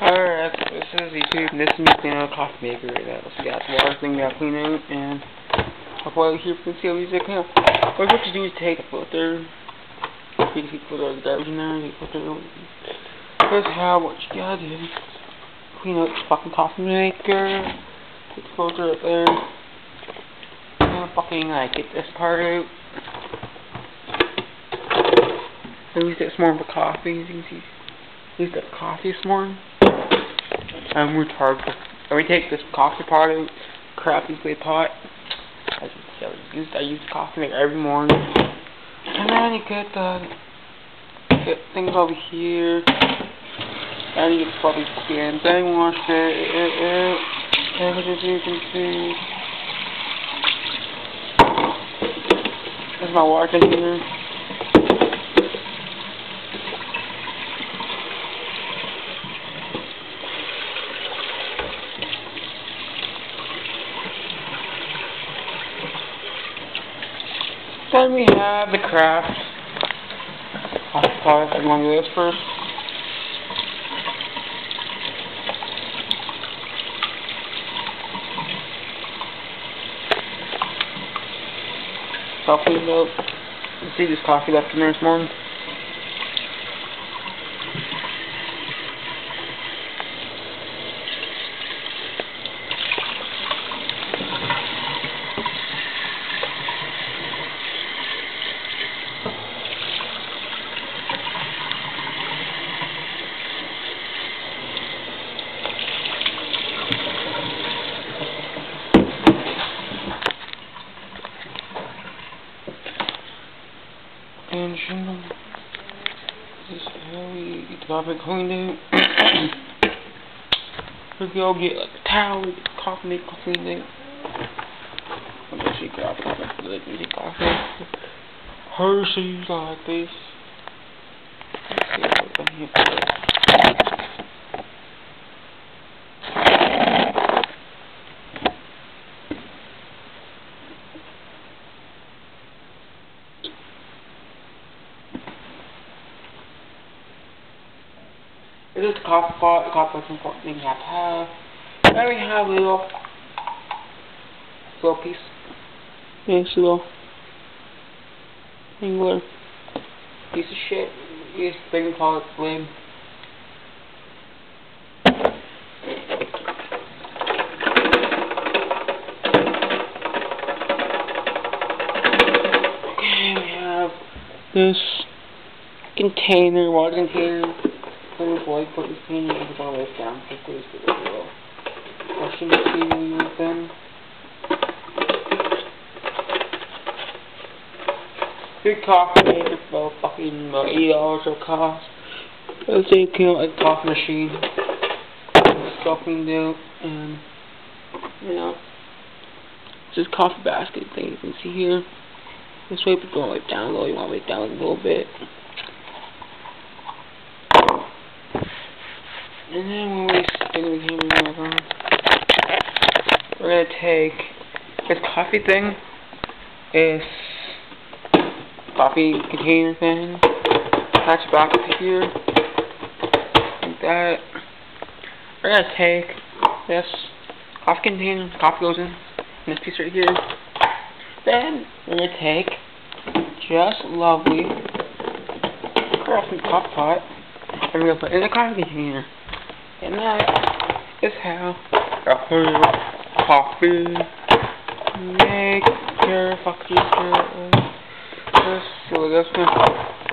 Alright, this is YouTube, and this is me cleaning out a coffee maker right now. So we got the water thing we got clean out, and I'll probably here for the see how easy I clean out. What you do is take a filter, you can see the filter of the garbage in there, you filter it. Here's how, what you gotta do. Clean out this fucking coffee maker, take the filter up there, and fucking get this part out. I used it this morning for coffee, as you can see. I used that coffee this morning. I'm retarded. Let me take this coffee pot out, crappy clay pot. I use coffee maker every morning. And then you get things over here. And you get probably skin. Then wash it. And as you can see, there's my water container. Then we have the craft. I'm going to do this first. Coffee milk. You see this coffee left in there this morning? And this is how we get the coffee cleaned out. We go get like a towel, get the coffee maker cleaned out. I'm gonna actually grab coffee, like easy coffee. Hershey's like this. Let's see what's on here. This is the coffee pot. The coffee pot's an important thing you have to have. Then we have a little piece. Nice little angular piece of shit. Use big call it flame. Okay, we have this container, water container. Boy, put this painting and all this down. Just please do it well. Washing machine then. Good coffee maker for fucking $8 it'll cost. Let's say you can like a coffee machine. Stuffing out and just coffee basket thing you can see here. This way but don't wipe down low, you want to wipe down a little bit. And then when we spin the camera over, we're gonna take this coffee thing, this coffee container thing, attach it back to here, like that. We're gonna take this coffee container, coffee goes in this piece right here. Then we're gonna take just lovely coffee pot, and we're gonna put it in the coffee container. And that is how a coffee maker. Fuck you, let's see what this one.